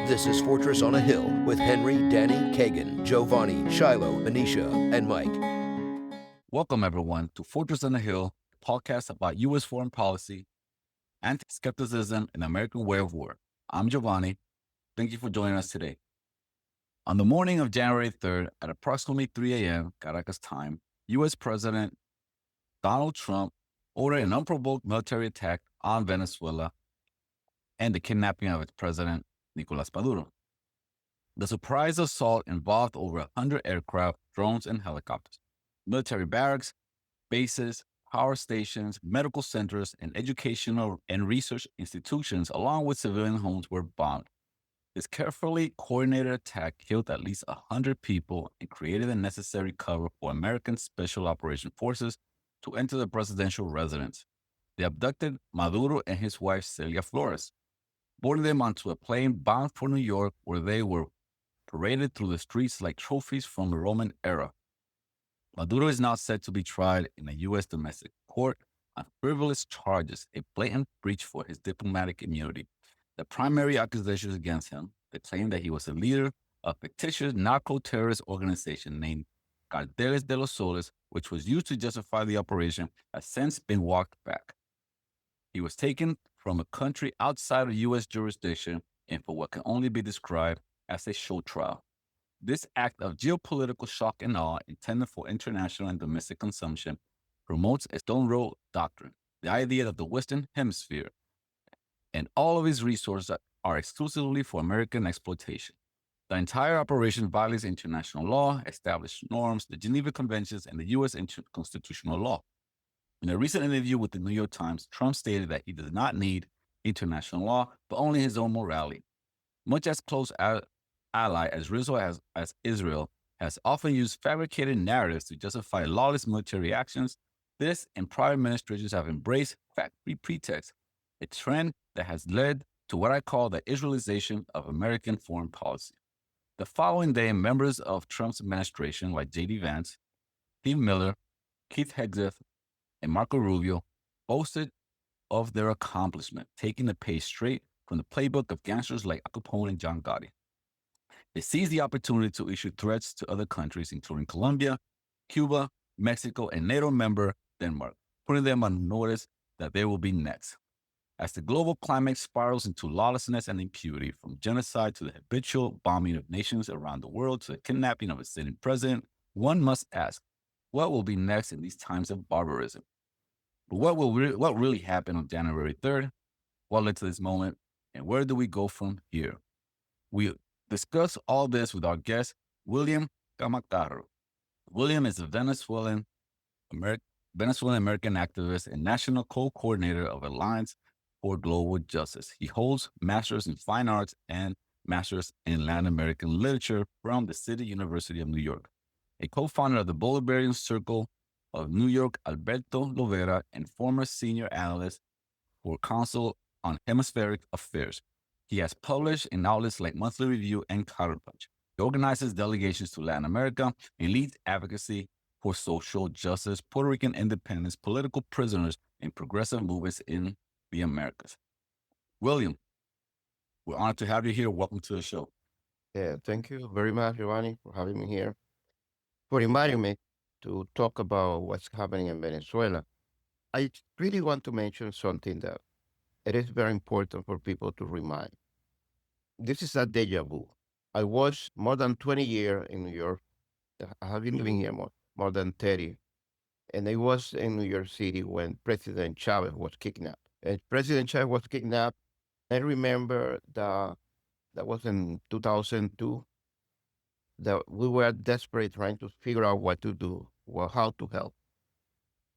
This is Fortress on a Hill with Henry, Danny, Kagan, Jovanni, Shiloh, Anisha, and Mike. Welcome, everyone, to Fortress on a Hill, a podcast about U.S. foreign policy, anti-skepticism, and the American way of war. I'm Jovanni. Thank you for joining us today. On the morning of January 3rd, at approximately 3 a.m. Caracas time, U.S. President Donald Trump ordered an unprovoked military attack on Venezuela and the kidnapping of its president, Nicolás Maduro. The surprise assault involved over 100 aircraft, drones, and helicopters. Military barracks, bases, power stations, medical centers, and educational and research institutions, along with civilian homes, were bombed. This carefully coordinated attack killed at least 100 people and created the necessary cover for American Special Operations Forces to enter the presidential residence. They abducted Maduro and his wife, Celia Flores, boarded them onto a plane bound for New York, where they were paraded through the streets like trophies from the Roman era. Maduro is now set to be tried in a U.S. domestic court on frivolous charges, a blatant breach for his diplomatic immunity. The primary accusations against him, the claim that he was a leader of a fictitious narco-terrorist organization named Carteles de los Soles, which was used to justify the operation, has since been walked back. He was taken from a country outside of U.S. jurisdiction and for what can only be described as a show trial. This act of geopolitical shock and awe, intended for international and domestic consumption, promotes a stone road doctrine, the idea that the Western Hemisphere and all of its resources are exclusively for American exploitation. The entire operation violates international law, established norms, the Geneva Conventions, and the U.S. constitutional law. In a recent interview with the New York Times, Trump stated that he does not need international law, but only his own morality. Much as close ally as Israel has often used fabricated narratives to justify lawless military actions, this and prior administrations have embraced fact-free pretexts, a trend that has led to what I call the Israelization of American foreign policy. The following day, members of Trump's administration, like J.D. Vance, Steve Miller, Keith Hegseth, and Marco Rubio, boasted of their accomplishment, taking the page straight from the playbook of gangsters like Al Capone and John Gotti. They seized the opportunity to issue threats to other countries, including Colombia, Cuba, Mexico, and NATO member Denmark, putting them on notice that they will be next. As the global climate spirals into lawlessness and impunity, from genocide to the habitual bombing of nations around the world to the kidnapping of a sitting president, one must ask, what will be next in these times of barbarism? But what really happened on January 3rd? What led to this moment? And where do we go from here? We discuss all this with our guest, William Camacaro. William is a Venezuelan-American activist and national co-coordinator of Alliance for Global Justice. He holds Masters in Fine Arts and Masters in Latin American Literature from the City University of New York. A co-founder of the Bolivarian Circle of New York, Alberto Lovera, and former senior analyst for Council on Hemispheric Affairs. He has published in outlets like Monthly Review and Counterpunch. He organizes delegations to Latin America and leads advocacy for social justice, Puerto Rican independence, political prisoners, and progressive movements in the Americas. William, we're honored to have you here. Welcome to the show. Yeah, thank you very much, Giovanni, for having me here, for inviting me to talk about what's happening in Venezuela. I really want to mention something that it is very important for people to remind. This is a deja vu. I was more than 20 years in New York. I have been living here more than 30. And I was in New York City when President Chavez was kidnapped. And President Chavez was kidnapped. I remember that was in 2002, that we were desperate trying to figure out what to do, how to help,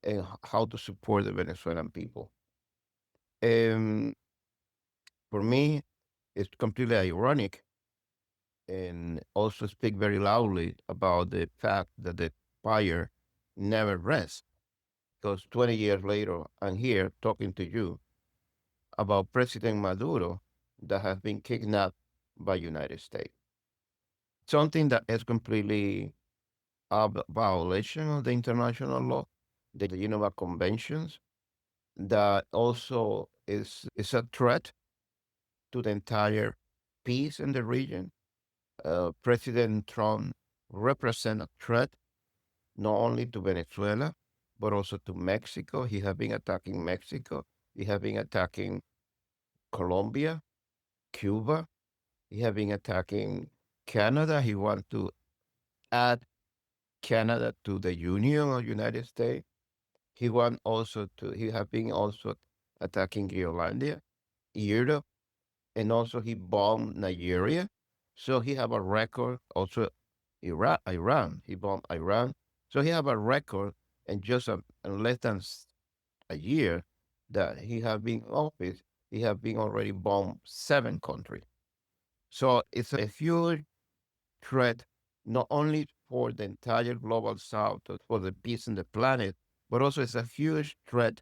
and how to support the Venezuelan people. And for me, it's completely ironic and also speak very loudly about the fact that the fire never rests. Because 20 years later, I'm here talking to you about President Maduro that has been kidnapped by United States. Something that is completely a violation of the international law, the Geneva Conventions, that also is a threat to the entire peace in the region. President Trump represents a threat not only to Venezuela, but also to Mexico. He has been attacking Mexico. He has been attacking Colombia, Cuba. He has been attacking Canada. He wants to add Canada to the Union of United States. He has been also attacking Greenlandia, Europe, and also he bombed Nigeria. So he have a record also Iran. He bombed Iran. So he have a record in just in less than a year that he have been in office. He have been already bombed 7 countries. So it's a huge threat, not only for the entire global south, but for the peace in the planet, but also it's a huge threat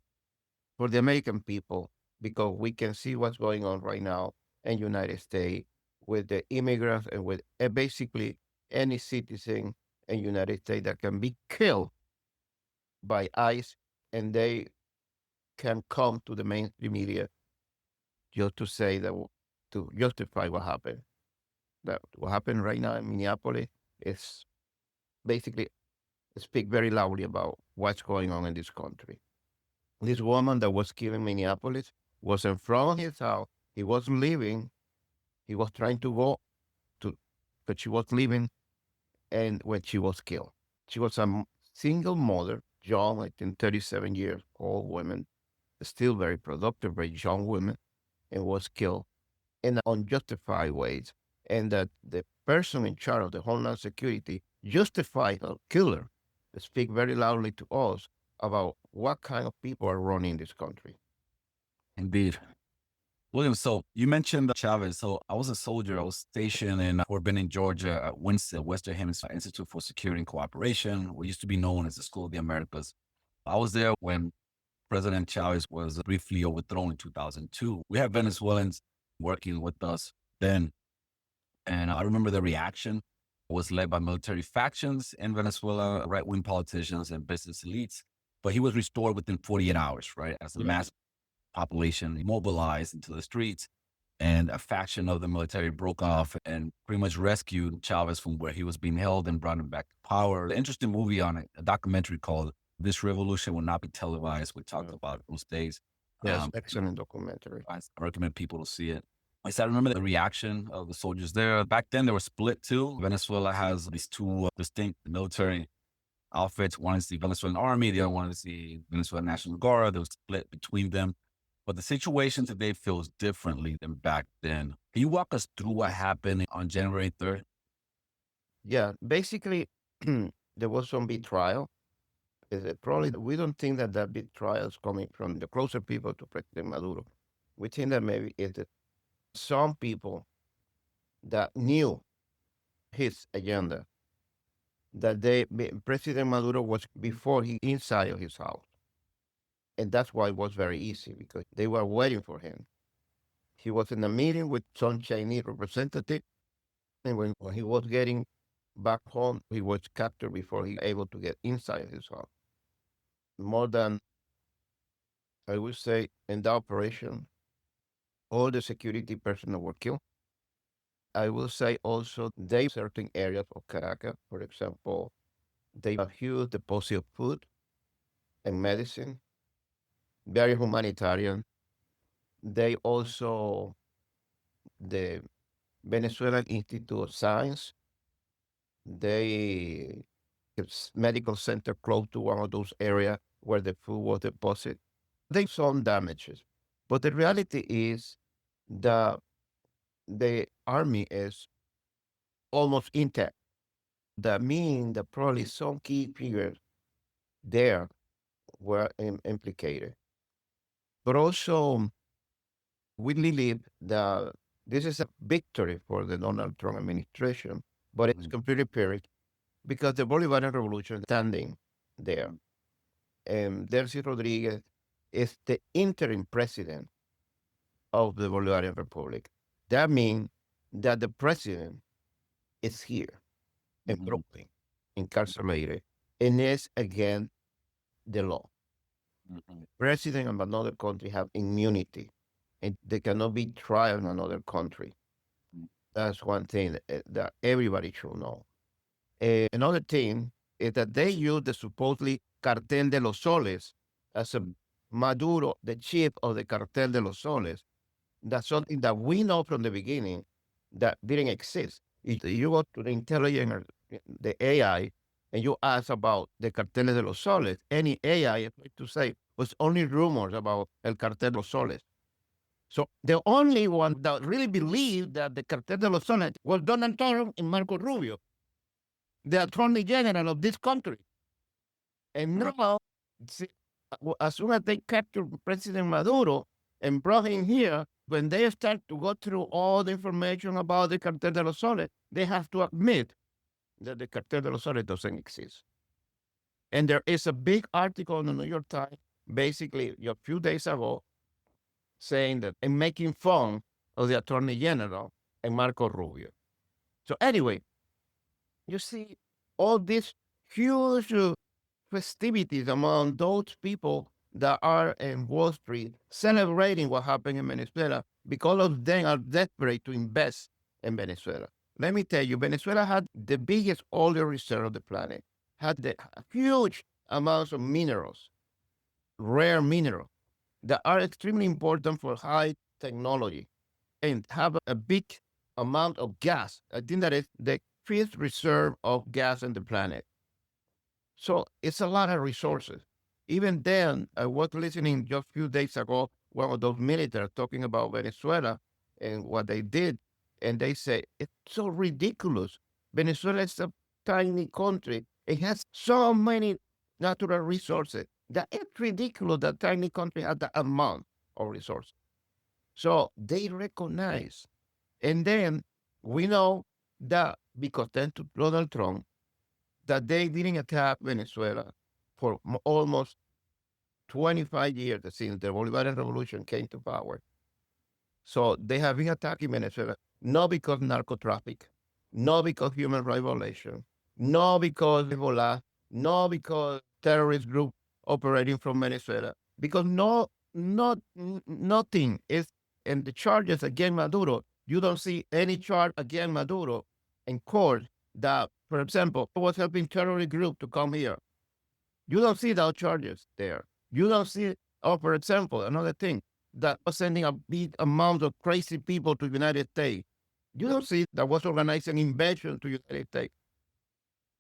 for the American people because we can see what's going on right now in United States with the immigrants and with basically any citizen in United States that can be killed by ICE, and they can come to the mainstream media just to say that to justify what happened. That what happened right now in Minneapolis is basically speak very loudly about what's going on in this country. This woman that was killed in Minneapolis was in front of his house. He was leaving. He was trying to go to, but she was leaving, and when she was killed, she was a single mother, young, I think 37 years old woman, still very productive, very young woman, and was killed in unjustified ways. And that the person in charge of the Homeland Security justified her killer. Speak very loudly to us about what kind of people are running this country. Indeed. William, so you mentioned Chavez. So I was a soldier. I was stationed in Fort Benning, Georgia, at Winston, Western Hemisphere Institute for Security and Cooperation, what used to be known as the School of the Americas. I was there when President Chavez was briefly overthrown in 2002. We had Venezuelans working with us then. And I remember the reaction was led by military factions in Venezuela, right-wing politicians and business elites. But he was restored within 48 hours, right? As the mass population mobilized into the streets, and a faction of the military broke off and pretty much rescued Chavez from where he was being held and brought him back to power. An interesting movie on it, a documentary called "This Revolution Will Not Be Televised." We talked about those days. Yes, excellent documentary. I recommend people to see it. I said, I remember the reaction of the soldiers there. Back then, they were split too. Venezuela has these two distinct military outfits. One is the Venezuelan Army, the other one is the Venezuelan National Guard. There was split between them. But the situation today feels differently than back then. Can you walk us through what happened on January 3rd? Yeah, basically, there was some big trial. Probably we don't think that that big trial is coming from the closer people to President Maduro. We think that maybe it's some people that knew his agenda, that President Maduro was before he inside of his house. And that's why it was very easy because they were waiting for him. He was in a meeting with some Chinese representative, and when he was getting back home, he was captured before he was able to get inside his house. More than, I would say, in the operation, all the security personnel were killed. I will say also they certain areas of Caracas, for example, they have huge deposit of food and medicine, very humanitarian. They also, the Venezuelan Institute of Science, they have medical center close to one of those areas where the food was deposited. They some damages, but the reality is that the army is almost intact. That means that probably some key figures there were implicated. But also, we believe that this is a victory for the Donald Trump administration, but it's completely pyrrhic because the Bolivarian Revolution is standing there. And Delcy Rodriguez is the interim president of the Bolivarian Republic. That means that the president is here in Brooklyn, incarcerated, and is against the law. President of another country have immunity, and they cannot be tried in another country. That's one thing that everybody should know. Another thing is that they use the supposedly cartel de los soles as a Maduro, the chief of the cartel de los soles. That's something that we know from the beginning that didn't exist. If you go to the intelligence, or the AI, and you ask about the cartel de los soles, any AI is going to say was only rumors about el cartel de los soles. So the only one that really believed that the cartel de los soles was Donald Trump and Marco Rubio, the attorney general of this country. And now, as soon as they captured President Maduro and brought him here, when they start to go through all the information about the cartel de los soles, they have to admit that the cartel de los soles doesn't exist. And there is a big article in the New York Times, basically a few days ago, saying that and making fun of the attorney general and Marco Rubio. So anyway, you see all these huge festivities among those people that are in Wall Street celebrating what happened in Venezuela because of them are desperate to invest in Venezuela. Let me tell you, Venezuela had the biggest oil reserve of the planet, had the huge amounts of minerals, rare minerals that are extremely important for high technology, and have a big amount of gas. I think that is the fifth reserve of gas on the planet. So it's a lot of resources. Even then, I was listening just a few days ago, one of those military talking about Venezuela and what they did. And they say, it's so ridiculous. Venezuela is a tiny country. It has so many natural resources that it's ridiculous that tiny country has that amount of resources. So they recognize. And then we know that because then to Donald Trump, that they didn't attack Venezuela for almost 25 years since the Bolivarian Revolution came to power. So they have been attacking Venezuela, not because narco traffic, not because human rights violation, not because Ebola, not because terrorist group operating from Venezuela, because nothing is in the charges against Maduro. You don't see any charge against Maduro in court that, for example, was helping terrorist group to come here. You don't see those charges there. You don't see, for example, another thing, that was sending a big amount of crazy people to the United States. You don't see that was organizing invasion to the United States.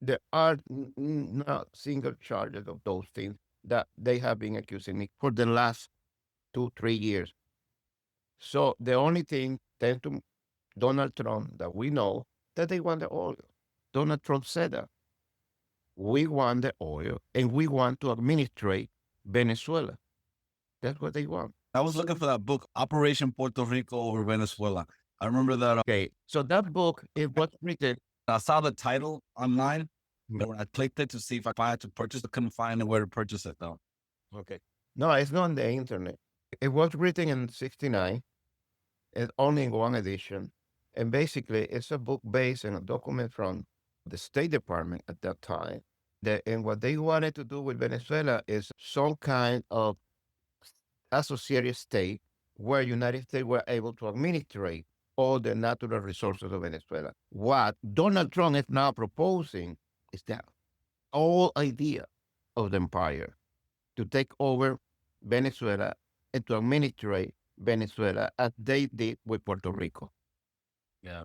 There are not single charges of those things that they have been accusing me for the last 2-3 years. So the only thing, thanks to Donald Trump, that we know that they want the oil. Donald Trump said that we want the oil and we want to administrate Venezuela. That's what they want. I was looking for that book, Operation Puerto Rico over Venezuela. I remember that. Okay, so that book, it was written. I saw the title online, but when I clicked it to see if I had to purchase it, I couldn't find anywhere to purchase it though. Okay. No, it's not on the internet. It was written in 1969. It's only in one edition. And basically, it's a book based on a document from the State Department at that time. And what they wanted to do with Venezuela is some kind of associated state where United States were able to administrate all the natural resources of Venezuela. What Donald Trump is now proposing is that whole idea of the empire to take over Venezuela and to administrate Venezuela as they did with Puerto Rico. Yeah.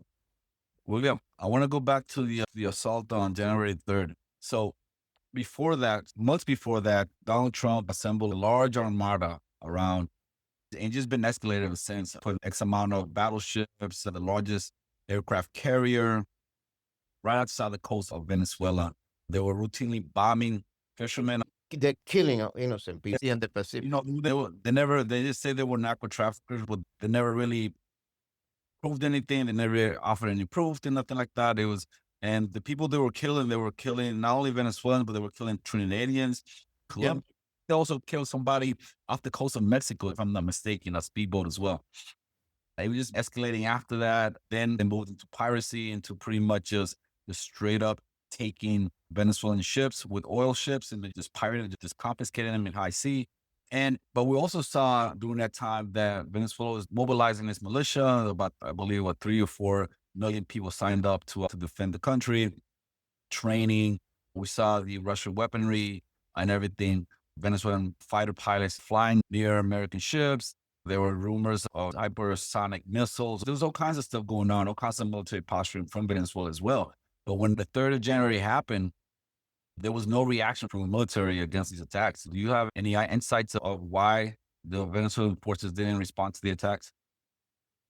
William, I want to go back to the assault on January 3rd. So before that, months before that, Donald Trump assembled a large armada around, and just been escalated ever since. Put X amount of battleships, the largest aircraft carrier, right outside the coast of Venezuela. They were routinely bombing fishermen. The killing of innocent people in the Pacific. You know, they just say they were narco traffickers, but they never really proved anything. They never offered any proof and nothing like that. And the people they were killing not only Venezuelans, but they were killing Trinidadians, Colombians. Yeah. They also killed somebody off the coast of Mexico, if I'm not mistaken, a speedboat as well. It was just escalating after that. Then they moved into piracy, into pretty much just straight up taking Venezuelan ships with oil ships and they just pirated, just confiscating them in high sea. But we also saw during that time that Venezuela was mobilizing its militia, about, I believe, 3 or 4 million people signed up to defend the country, training. We saw the Russian weaponry and everything. Venezuelan fighter pilots flying near American ships. There were rumors of hypersonic missiles. There was all kinds of stuff going on, all kinds of military posturing from Venezuela as well. But when the 3rd of January happened, there was no reaction from the military against these attacks. Do you have any insights of why the Venezuelan forces didn't respond to the attacks?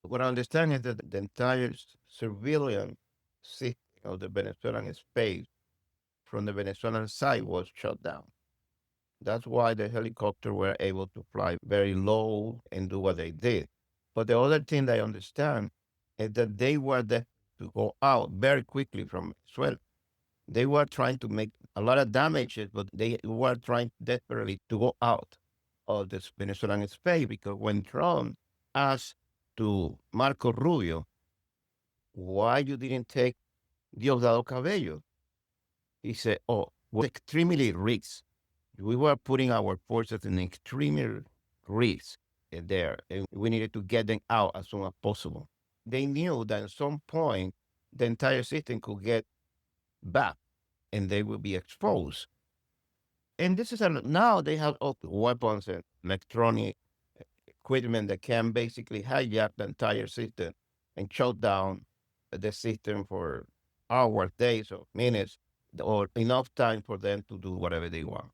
What I understand is that the entire civilian system of the Venezuelan space from the Venezuelan side was shut down. That's why the helicopters were able to fly very low and do what they did. But the other thing I understand is that they were there to go out very quickly from Venezuela. They were trying to make a lot of damages, but they were trying desperately to go out of this Venezuelan space, because when Trump asked to Marco Rubio, why you didn't take Diosdado Cabello? He said, oh, we're extremely risky. We were putting our forces in extreme risk there, and we needed to get them out as soon as possible. They knew that at some point, the entire system could get back and they will be exposed. And this is now they have all the weapons and electronic equipment that can basically hijack the entire system and shut down the system for hours, days, or minutes, or enough time for them to do whatever they want.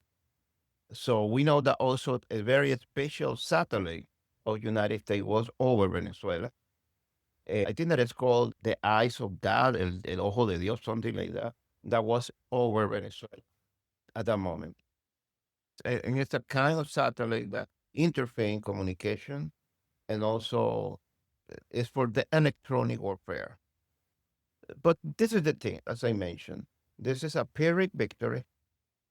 So we know that also a very special satellite of United States was over Venezuela. I think that it's called the Eyes of God, el Ojo de Dios, something like that, that was over Venezuela at that moment. And it's a kind of satellite that interface in communication, and also is for the electronic warfare. But this is the thing, as I mentioned, this is a Pyrrhic victory,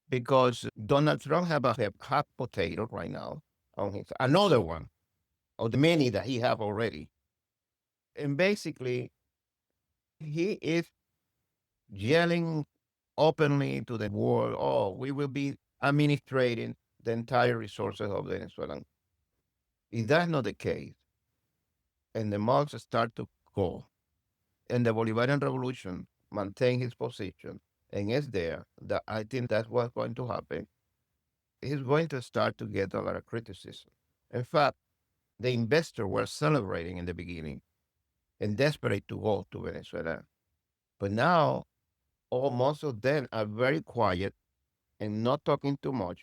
because Donald Trump have a hot potato right now on his, another one of the many that he have already. And basically, he is yelling openly to the world, oh, we will be administrating the entire resources of Venezuela. If that's not the case, and the months start to go, and the Bolivarian Revolution maintain his position, and it's there, that I think that's what's going to happen, he's going to start to get a lot of criticism. In fact, the investors were celebrating in the beginning and desperate to go to Venezuela. But now, most of them are very quiet and not talking too much,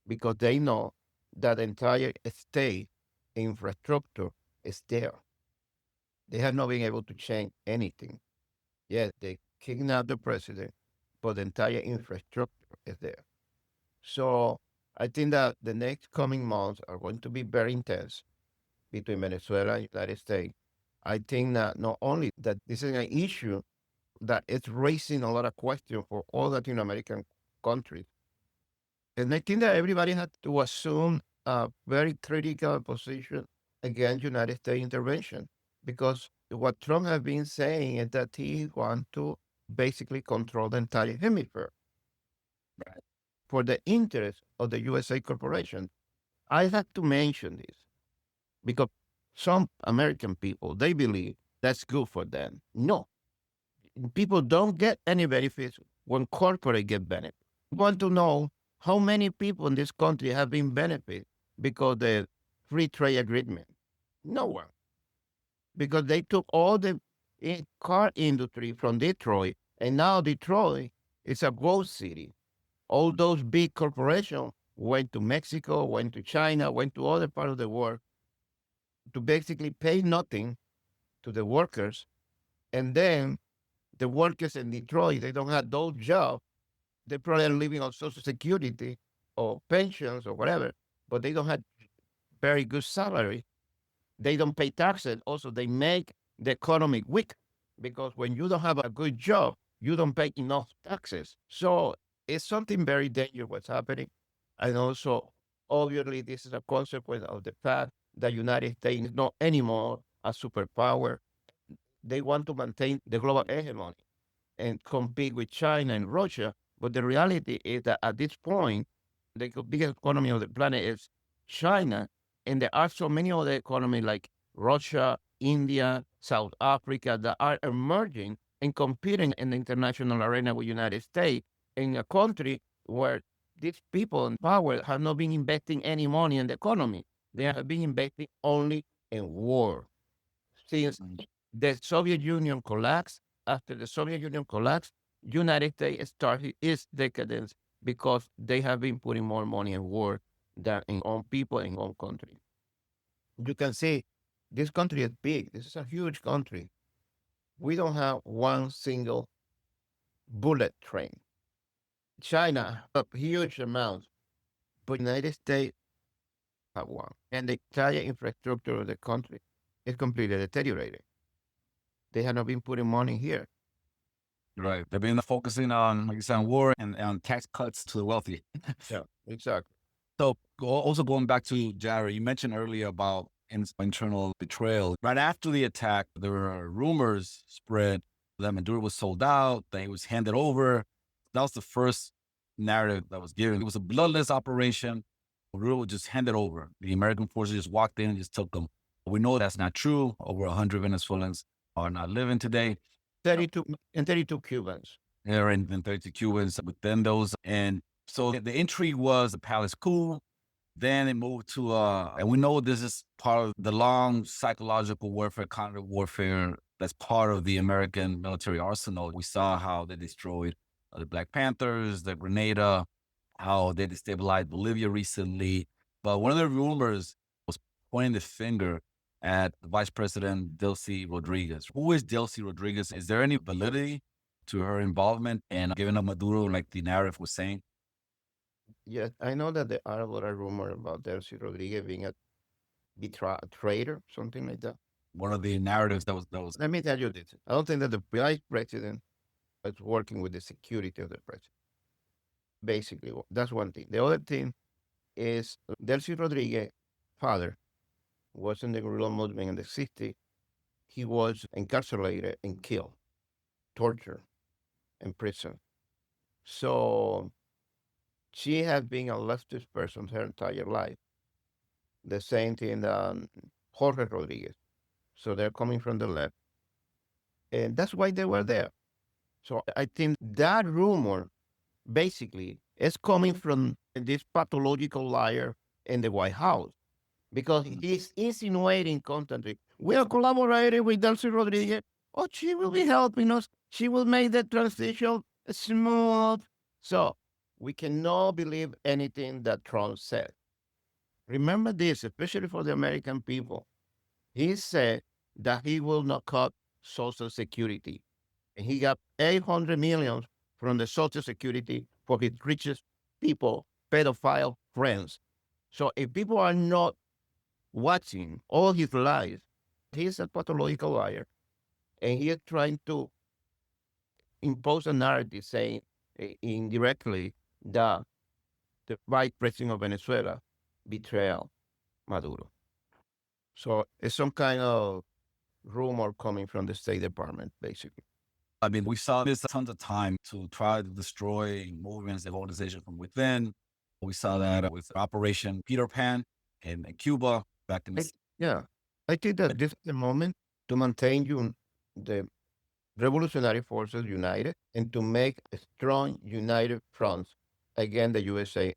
because they know that the entire state infrastructure is there. They have not been able to change anything. Yes, they kidnapped the president, but the entire infrastructure is there. So I think that the next coming months are going to be very intense between Venezuela and the United States. I think that not only that this is an issue that it's raising a lot of questions for all Latin American countries. And I think that everybody had to assume a very critical position against United States intervention, because what Trump has been saying is that he wants to basically control the entire hemisphere, right, for the interest of the USA corporation. I have to mention this because some American people, they believe that's good for them. No, people don't get any benefits when corporate get benefits. We want to know how many people in this country have been benefited because the free trade agreement. No one. Because they took all the car industry from Detroit, and now Detroit is a growth city. All those big corporations went to Mexico, went to China, went to other parts of the world to basically pay nothing to the workers. And then the workers in Detroit, they don't have those jobs. They probably are living on Social Security or pensions or whatever, but they don't have very good salary. They don't pay taxes. Also, they make the economy weak, because when you don't have a good job, you don't pay enough taxes. So it's something very dangerous what's happening. And also, obviously, this is a consequence of the fact that United States is not anymore a superpower. They want to maintain the global hegemony and compete with China and Russia. But the reality is that at this point, the biggest economy of the planet is China. And there are so many other economies like Russia, India, South Africa that are emerging and competing in the international arena with United States in a country where these people in power have not been investing any money in the economy. They have been investing only in war. Since the Soviet Union collapsed, after the Soviet Union collapsed, United States started its decadence because they have been putting more money in war than in own people in own country. You can see this country is big. This is a huge country. We don't have one single bullet train. China have huge amounts, but United States have one. And the entire infrastructure of the country is completely deteriorated. They have not been putting money here. Right. They've been focusing on, like you said, on war and on tax cuts to the wealthy. Yeah, exactly. So also going back to Jared, you mentioned earlier about internal betrayal. Right after the attack, there were rumors spread that Maduro was sold out, that he was handed over. That was the first narrative that was given. It was a bloodless operation. Maduro was just handed over. The American forces just walked in and just took them. We know that's not true. Over 100 Venezuelans are not living today. 32 Cubans. There and 32 Cubans within those. And so the intrigue was the palace coup. Then it moved to, and we know this is part of the long psychological warfare, counter warfare that's part of the American military arsenal. We saw how they destroyed the Black Panthers, the Grenada, how they destabilized Bolivia recently. But one of the rumors was pointing the finger at Vice President Delcy Rodriguez. Who is Delcy Rodriguez? Is there any validity to her involvement in giving up Maduro, like the narrative was saying? Yes, I know that there are a lot of rumors about Delcy Rodriguez being a traitor, something like that. One of the narratives that was. Let me tell you this. I don't think that the vice president is working with the security of the president. Basically, that's one thing. The other thing is Delcy Rodriguez's father was in the guerrilla movement in the 60s. He was incarcerated and killed, tortured in prison. So she has been a leftist person her entire life. The same thing Jorge Rodriguez. So they're coming from the left. And that's why they were there. So I think that rumor basically is coming from this pathological liar in the White House because he's insinuating constantly, we are collaborating with Delcy Rodriguez. Oh, she will be helping us. She will make the transition smooth. So we cannot believe anything that Trump said. Remember this, especially for the American people. He said that he will not cut Social Security. And he got 800 million from the Social Security for his richest people, pedophile friends. So if people are not watching all his lies, he's a pathological liar. And he is trying to impose a narrative saying indirectly that the vice president of Venezuela betrayed Maduro. So it's some kind of rumor coming from the State Department, basically. I mean, we saw this tons of time to try to destroy movements and organizations from within. We saw that with Operation Peter Pan in Cuba back in the... Yeah. I think that this is the moment to maintain the revolutionary forces united and to make a strong united front against the USA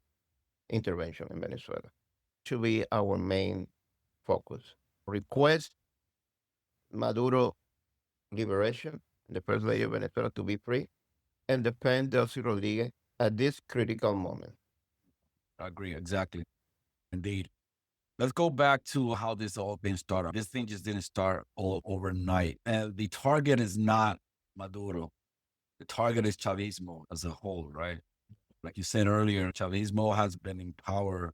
intervention in Venezuela. Should be our main focus. Request Maduro liberation, the first lady of Venezuela to be free, and defend Delcy Rodriguez at this critical moment. I agree, exactly. Indeed. Let's go back to how this all been started. This thing just didn't start all overnight. And the target is not Maduro. The target is Chavismo as a whole, right? Like you said earlier, Chavismo has been in power.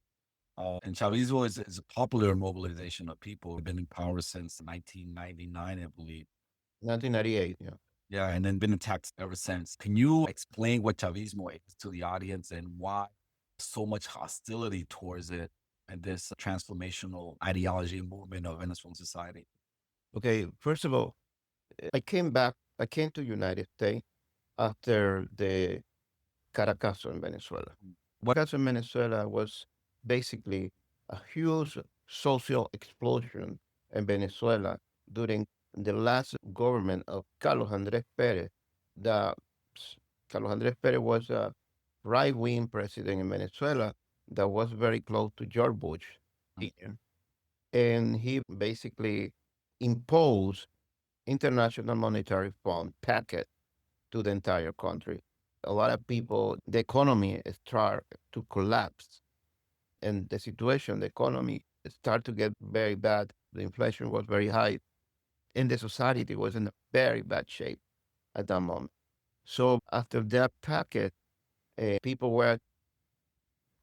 And Chavismo is a popular mobilization of people. They've been in power since 1999, I believe. 1998, yeah. Yeah, and then been attacked ever since. Can you explain what Chavismo is to the audience and why so much hostility towards it and this transformational ideology movement of Venezuelan society? Okay, first of all, I came to United States after the Caracazo in Venezuela. Caracazo in Venezuela was basically a huge social explosion in Venezuela during the last government of Carlos Andres Perez. The Carlos Andres Perez was a right-wing president in Venezuela that was very close to George Bush, Sr. And he basically imposed International Monetary Fund packet to the entire country. A lot of people, the economy started to collapse, and the economy started to get very bad. The inflation was very high, and the society was in a very bad shape at that moment. So after that packet, people were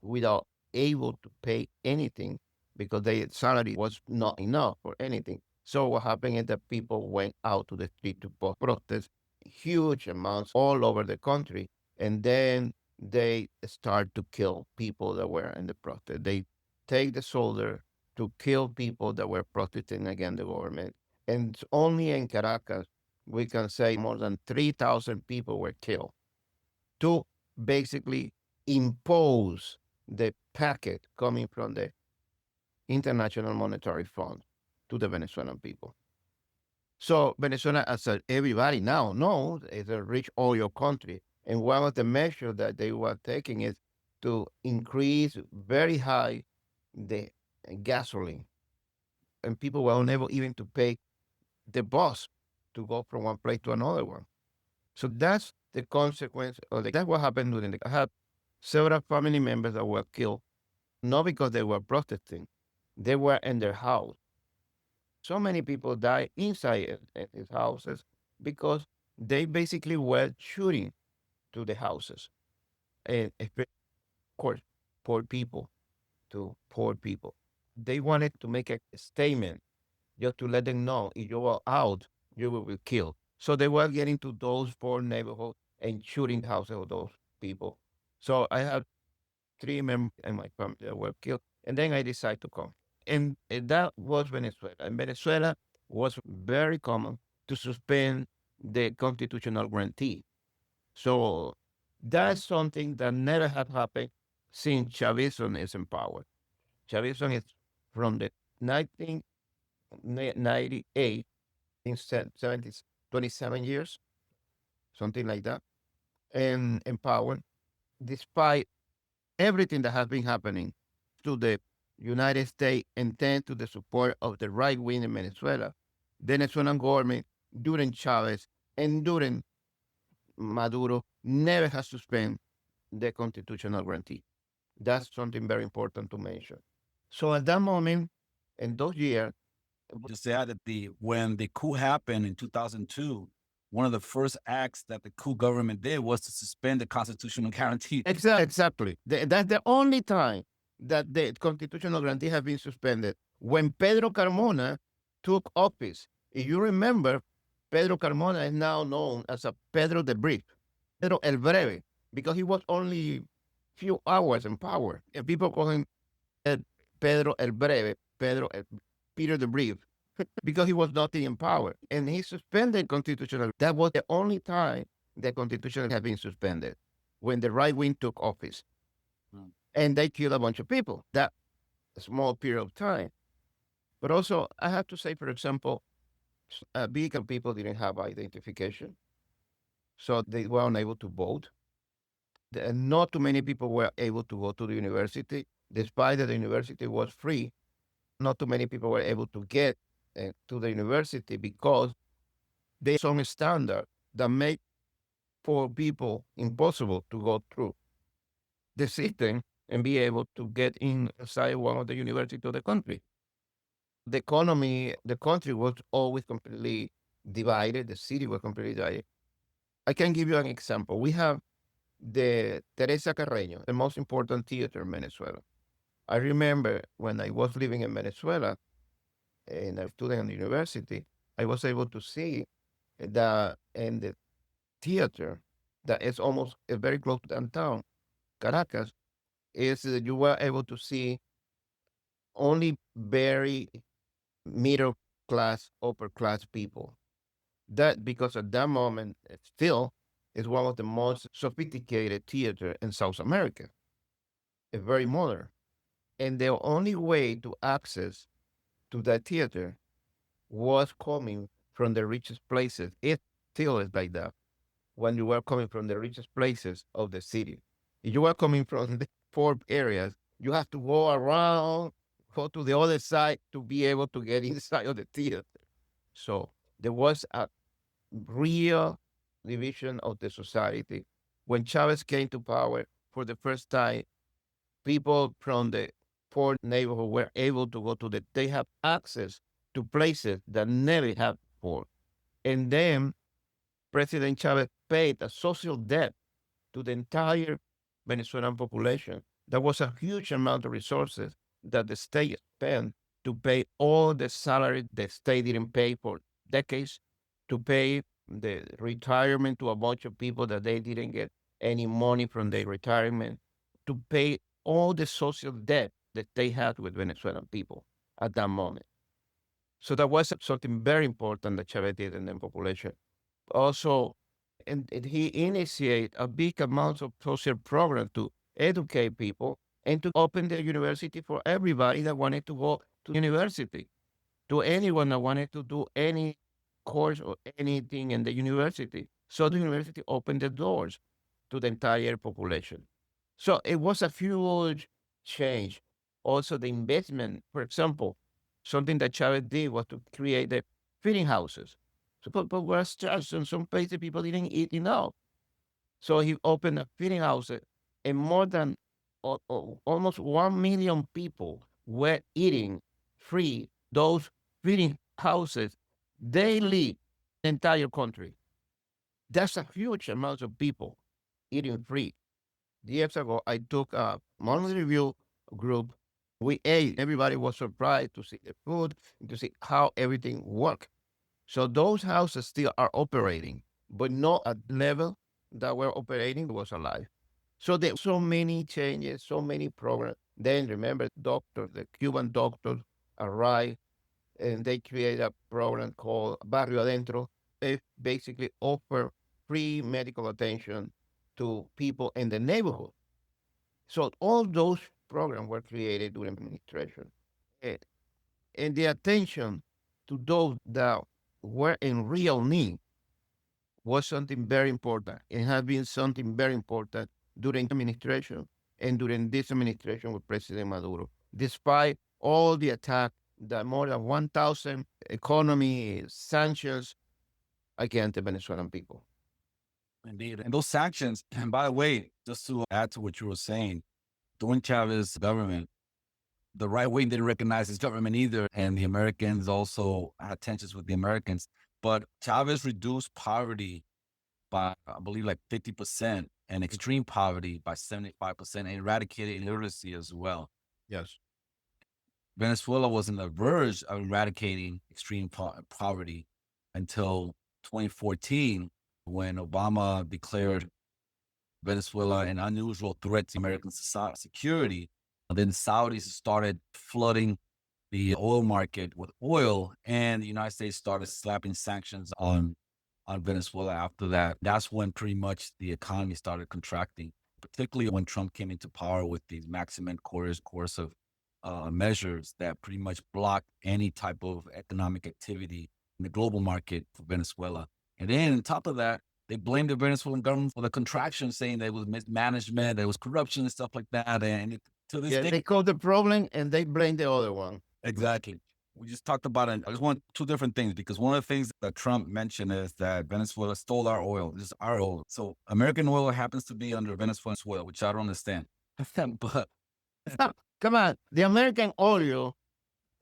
without able to pay anything because their salary was not enough for anything. So what happened is that people went out to the street to protest huge amounts all over the country, and then they start to kill people that were in the protest. They take the soldier to kill people that were protesting against the government. And only in Caracas, we can say more than 3,000 people were killed to basically impose the packet coming from the International Monetary Fund to the Venezuelan people. So Venezuela, as everybody now knows, is a rich oil country. And one of the measures that they were taking is to increase very high the gasoline. And people were unable even to pay the bus to go from one place to another one. So that's the consequence of that's what happened during I had several family members that were killed, not because they were protesting, they were in their house. So many people died inside his houses because they basically were shooting to the houses. And of course, poor people to poor people. They wanted to make a statement just to let them know if you are out, you will be killed. So they were getting to those poor neighborhoods and shooting the houses of those people. So I have 3 members in my family that were killed, and then I decided to come. And that was Venezuela. In Venezuela was very common to suspend the constitutional guarantee. So that's something that never had happened since Chavism is in power. Chavism is from the 1998 in 70, 27 years, something like that, and in power, despite everything that has been happening to the United States and then to the support of the right wing in Venezuela, the Venezuelan government during Chavez and during Maduro never has suspended the constitutional guarantee. That's something very important to mention. So at that moment, in those years, Just to add that when the coup happened in 2002, one of the first acts that the coup government did was to suspend the constitutional guarantee. exactly. That's the only time that the constitutional guarantee has been suspended. When Pedro Carmona took office, if you remember, Pedro Carmona is now known as a Pedro the Brief, Pedro el Breve, because he was only few hours in power. And people call him Pedro el Breve, Peter the Brief, because he was not in power. And he suspended constitutional. That was the only time the constitution had been suspended, when the right wing took office. And they killed a bunch of people. That small period of time. But also, I have to say, for example, vegan people didn't have identification, so they were unable to vote. Not too many people were able to go to the university, despite that the university was free. Not too many people were able to get to the university because there's some standard that make for people impossible to go through the system and be able to get inside one of the universities of the country. The economy, the country was always completely divided. The city was completely divided. I can give you an example. We have the Teresa Carreño, the most important theater in Venezuela. I remember when I was living in Venezuela and a student in the university, I was able to see that in the theater that is almost very close to downtown Caracas, is that you were able to see only very middle class, upper class people. That because at that moment, it still is one of the most sophisticated theater in South America. It's very modern. And the only way to access to that theater was coming from the richest places. It still is like that when you were coming from the richest places of the city. If you were coming from the poor areas, you have to go around, go to the other side to be able to get inside of the theater. So there was a real division of the society. When Chavez came to power for the first time, people from the poor neighborhood were able to go to they have access to places that never had before. And then President Chavez paid a social debt to the entire Venezuelan population. That was a huge amount of resources that the state spent to pay all the salary the state didn't pay for decades, to pay the retirement to a bunch of people that they didn't get any money from their retirement, to pay all the social debt that they had with Venezuelan people at that moment. So that was something very important that Chavez did in the population. Also, and he initiated a big amount of social program to educate people and to open the university for everybody that wanted to go to university, to anyone that wanted to do any course or anything in the university. So the university opened the doors to the entire population. So it was a huge change. Also, the investment, for example, something that Chavez did was to create the feeding houses. So people were stressed, and some places people didn't eat enough. So he opened a feeding house, and more than almost 1 million people were eating free those feeding houses daily in the entire country. That's a huge amount of people eating free. Years ago, I took a monthly review group. We ate. Everybody was surprised to see the food, to see how everything worked. So those houses still are operating, but not at the level that we're operating was alive. So there were so many changes, so many programs. Then remember, the Cuban doctors arrived and they created a program called Barrio Adentro. It basically offer free medical attention to people in the neighborhood. So all those programs were created during administration. And, and the attention to those that were in real need was something very important. It has been something very important during administration and during this administration with President Maduro. Despite all the attack that more than 1,000 economy sanctions against the Venezuelan people. Indeed. And those sanctions, and by the way, just to add to what you were saying, during Chavez's government, the right wing didn't recognize his government either. And the Americans also had tensions with the Americans. But Chavez reduced poverty by, I believe, like 50% and extreme poverty by 75% and eradicated illiteracy as well. Yes. Venezuela was on the verge of eradicating extreme poverty until 2014, when Obama declared Venezuela an unusual threat to American security. And then Saudis started flooding the oil market with oil, and the United States started slapping sanctions on Venezuela after that. That's when pretty much the economy started contracting, particularly when Trump came into power with these maximum coercive measures that pretty much blocked any type of economic activity in the global market for Venezuela. And then on top of that, they blamed the Venezuelan government for the contraction, saying that it was mismanagement, there was corruption and stuff like that. And to this day, they called the problem and they blamed the other one. Exactly. We just talked about it. I just want two different things, because one of the things that Trump mentioned is that Venezuela stole our oil. This is our oil. So American oil happens to be under Venezuelan soil, which I don't understand. But come on, the American oil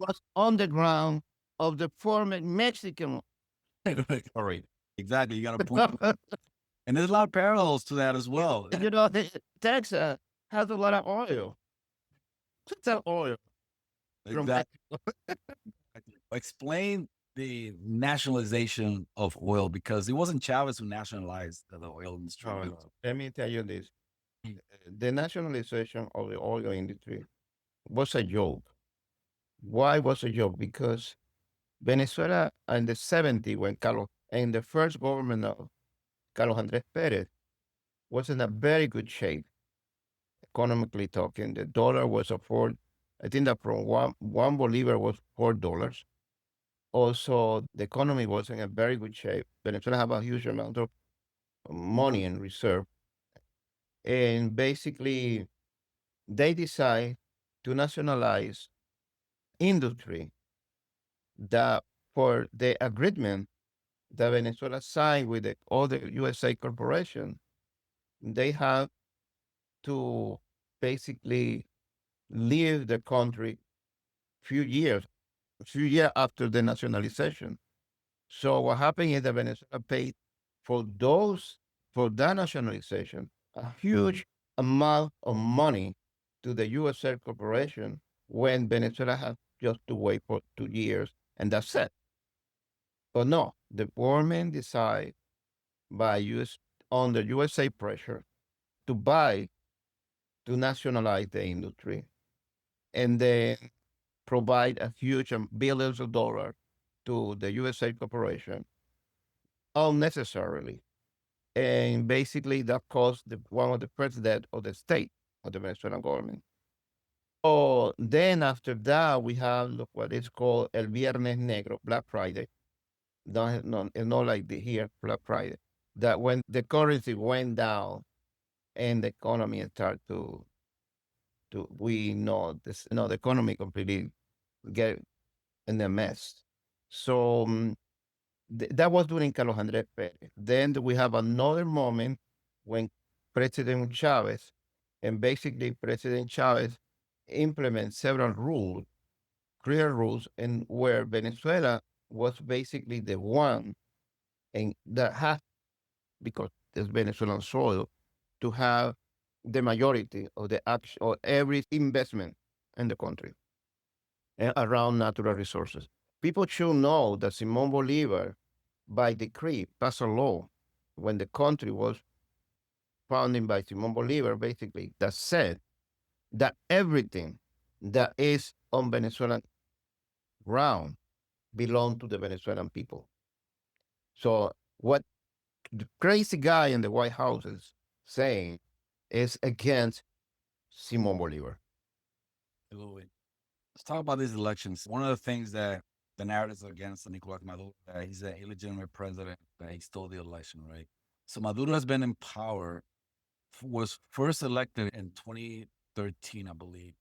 was on the ground of the former Mexican. All right. Exactly. You got a point. And there's a lot of parallels to that as well. You know, Texas has a lot of oil. What's that oil? Exactly. Explain the nationalization of oil, because it wasn't Chavez who nationalized the oil industry. Let me tell you this. The nationalization of the oil industry was a joke. Why was a joke? Because Venezuela in the 70s, when and the first government of Carlos Andrés Perez was in a very good shape, economically talking. The dollar was I think that from one bolivar was $4. also the economy was in a very good shape. Venezuela have a huge amount of money in reserve. And basically, they decide to nationalize industry that for the agreement that Venezuela signed with the other USA corporation, they have to basically leave the country few years after the nationalization. So what happened is that Venezuela paid for for that nationalization, a huge amount of money to the USA corporation when Venezuela had just to wait for 2 years and that's it. But no, the government decided by US under USA pressure to buy to nationalize the industry and then provide a huge billions of dollars to the USA corporation unnecessarily. And basically that caused one of the president of the state of the Venezuelan government. So then after that, we have what is called El Viernes Negro, Black Friday. It's not like here, Black Friday. That when the currency went down and the economy started we know this, the economy completely get in a mess. So that was during Carlos Andrés Pérez. Then we have another moment when President Chavez, and basically President Chavez implements several rules, clear rules, and where Venezuela was basically the one and that has, because it's Venezuelan soil, to have the majority of the action or every investment in the country around natural resources. People should know that Simon Bolivar, by decree, passed a law when the country was founded by Simon Bolivar, basically, that said that everything that is on Venezuelan ground belongs to the Venezuelan people. So what the crazy guy in the White House is saying is against Simon Bolivar. Absolutely. Let's talk about these elections. One of the things that the narratives against Nicolás Maduro, that he's an illegitimate president, that he stole the election, right? So Maduro has been in power, was first elected in 2013, I believe.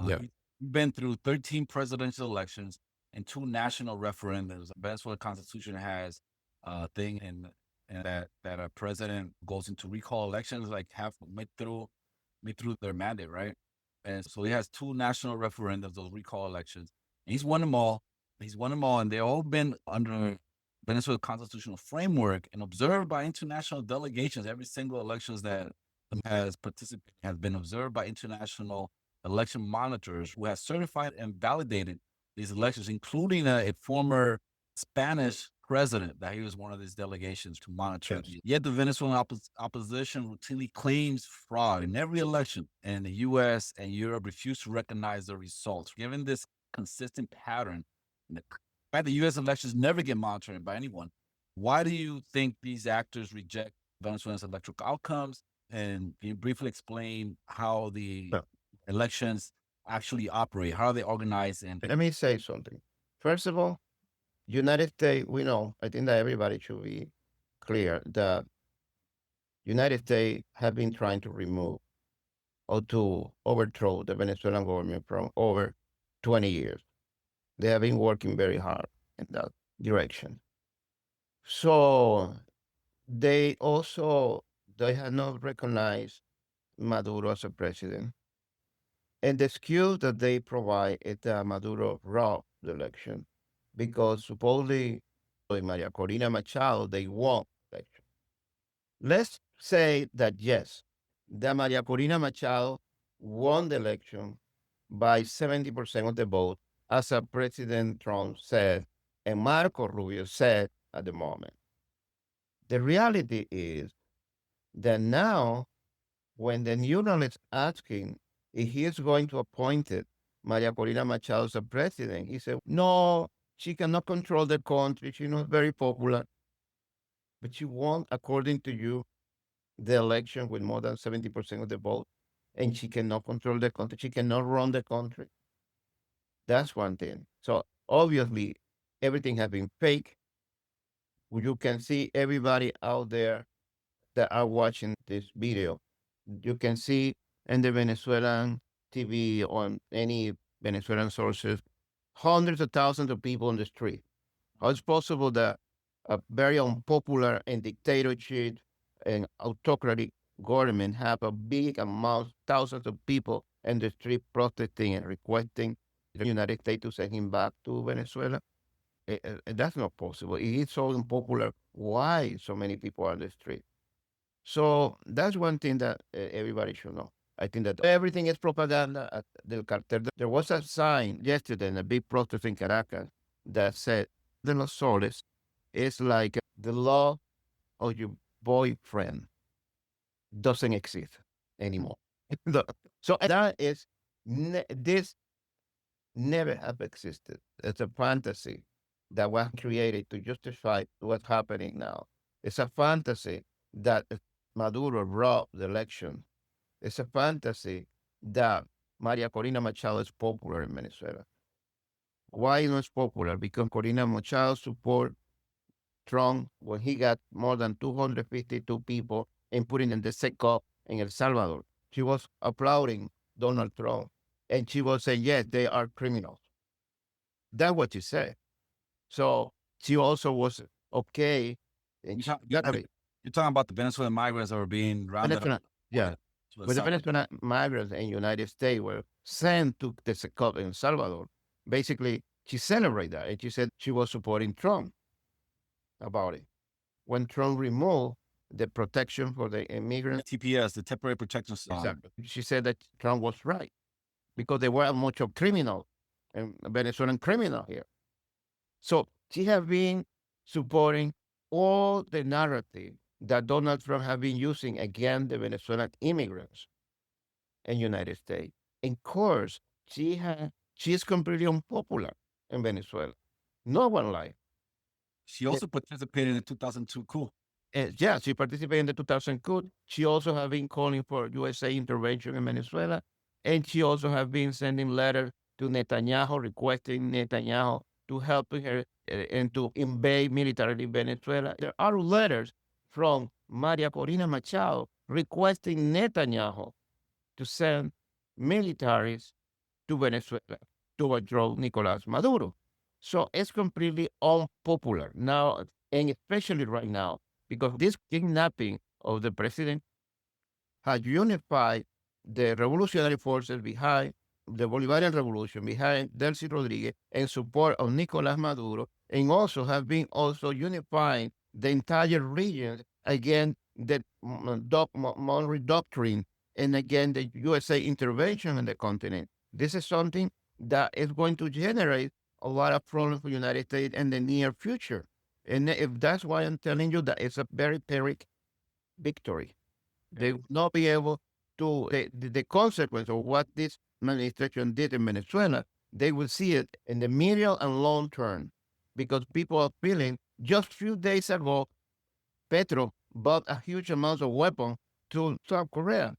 Yeah. He's been through 13 presidential elections and 2 national referendums. The Venezuela Constitution has a thing in that a president goes into recall elections like half mid through their mandate, right? And so he has 2 national referendums, those recall elections. And he's won them all. He's won them all, and they've all been under Venezuela constitutional framework and observed by international delegations. Every single elections that has participated has been observed by international election monitors who have certified and validated these elections, including a former Spanish president that he was one of these delegations to monitor. Yes. Yet the Venezuelan opposition routinely claims fraud in every election, and the U.S. and Europe refuse to recognize the results. Given this consistent pattern, and the fact that U.S. elections never get monitored by anyone, why do you think these actors reject Venezuela's electoral outcomes? And can you briefly explain how the Yeah. elections actually operate? How are they organized? And Let me say something. First of all, United States, we know, I think that everybody should be clear that United States have been trying to remove or to overthrow the Venezuelan government from over 20 years. They have been working very hard in that direction. So they have not recognized Maduro as a president. And the excuse that they provide is that Maduro robbed the election because supposedly Maria Corina Machado, they won the election. Let's say that yes, that Maria Corina Machado won the election by 70% of the vote, as President Trump said, and Marco Rubio said at the moment. The reality is that now, when the journalist asking if he is going to appoint Maria Corina Machado as a president, he said, no, she cannot control the country. She's not very popular. But she won, according to you, the election with more than 70% of the vote. And she cannot control the country. She cannot run the country. That's one thing. So obviously, everything has been fake. You can see everybody out there that are watching this video. You can see in the Venezuelan TV on any Venezuelan sources, hundreds of thousands of people on the street. How it's possible that a very unpopular and dictatorship and autocratic government have a big amount, thousands of people in the street protesting and requesting the United States to send him back to Venezuela? That's not possible. If it's so unpopular, why so many people are on the street? So that's one thing that everybody should know. I think that everything is propaganda at del cartel. There was a sign yesterday in a big protest in Caracas that said, de los soles is like the law of your boyfriend doesn't exist anymore. So that is, this never have existed. It's a fantasy that was created to justify what's happening now. It's a fantasy that Maduro robbed the election. It's a fantasy that Maria Corina Machado is popular in Venezuela. Why not popular? Because Corina Machado support Trump when he got more than 252 people and putting in the SECOP in El Salvador. She was applauding Donald Trump and she was saying, yes, they are criminals. That's what she said. So she also was okay. And You're talking about the Venezuelan migrants that were being rounded up. Yeah. But the Venezuelan migrants in the United States were sent to the SECOP in El Salvador. Basically, she celebrated that and she said she was supporting Trump about it. When Trump removed the protection for the immigrants, TPS, the temporary protection. exactly. She said that Trump was right because there were much of criminal and Venezuelan criminal here. So she has been supporting all the narrative that Donald Trump has been using against the Venezuelan immigrants in the United States. Of course, she is completely unpopular in Venezuela. No one likes. She also participated in the 2002 coup. Yeah, she participated in the 2000 coup. She also has been calling for USA intervention in Venezuela. And she also has been sending letters to Netanyahu, requesting Netanyahu to help her and to invade militarily Venezuela. There are letters from Maria Corina Machado requesting Netanyahu to send militaries to Venezuela to withdraw Nicolás Maduro. So it's completely unpopular now, and especially right now, because this kidnapping of the president has unified the revolutionary forces behind the Bolivarian Revolution, behind Delcy Rodriguez, in support of Nicolás Maduro, and also have been also unifying the entire region against the Monroe Doctrine and against the USA intervention in the continent. This is something that is going to generate a lot of problems for the United States in the near future. And if that's why I'm telling you that it's a very Pyrrhic victory. They will not be able to, the consequence of what this administration did in Venezuela, they will see it in the medium and long term because people are feeling just a few days ago, Petro bought a huge amount of weapons to South Korea.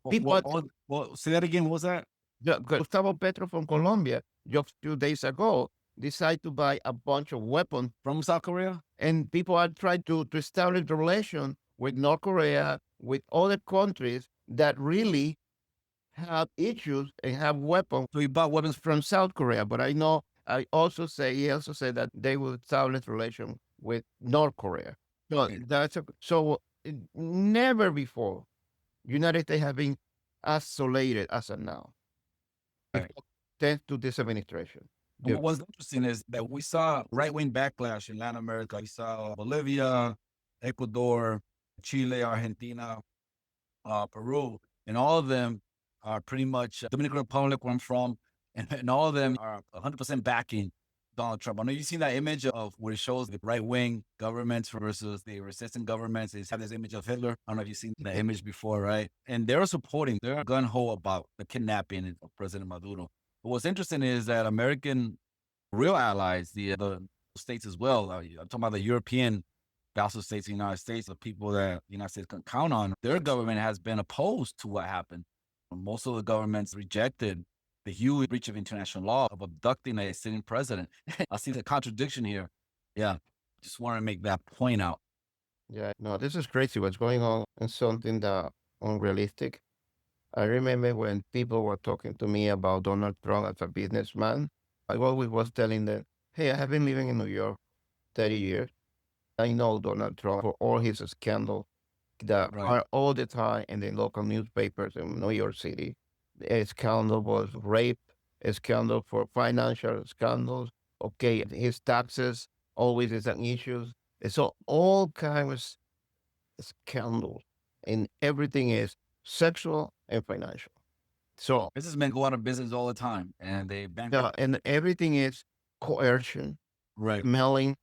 Well, say that again. What was that? Gustavo Petro from Colombia, just a few days ago, decided to buy a bunch of weapons from South Korea. And people are trying to establish relations with North Korea, with other countries that really have issues and have weapons. So he bought weapons from South Korea. But he also said that they will establish relations with North Korea. So never before United States have been isolated as of now. Right. Thanks to this administration. What's interesting is that we saw right-wing backlash in Latin America. We saw Bolivia, Ecuador, Chile, Argentina, Peru, and all of them are pretty much Dominican Republic, where I'm from, and all of them are 100% backing Donald Trump. I know you've seen that image of where it shows the right-wing governments versus the resistant governments. They have this image of Hitler. I don't know if you've seen that image before, right? And they're gun-ho about the kidnapping of President Maduro. But what's interesting is that American real allies, the states as well, I'm talking about the European vassal states of the United States, the people that the United States can count on, their government has been opposed to what happened. Most of the governments rejected the huge breach of international law of abducting a sitting president. I see the contradiction here. Yeah, just want to make that point out. Yeah, no, this is crazy what's going on and something that unrealistic. I remember when people were talking to me about Donald Trump as a businessman, I always was telling them, hey, I have been living in New York 30 years. I know Donald Trump for all his scandals that Right. are all the time in the local newspapers in New York City. A scandal was rape, a scandal for financial scandals. Okay, his taxes always is an issue. So all kinds of scandals, and everything is sexual and financial. So Businessmen go out of business all the time and they bankrupt. and everything is coercion, Right. mailing,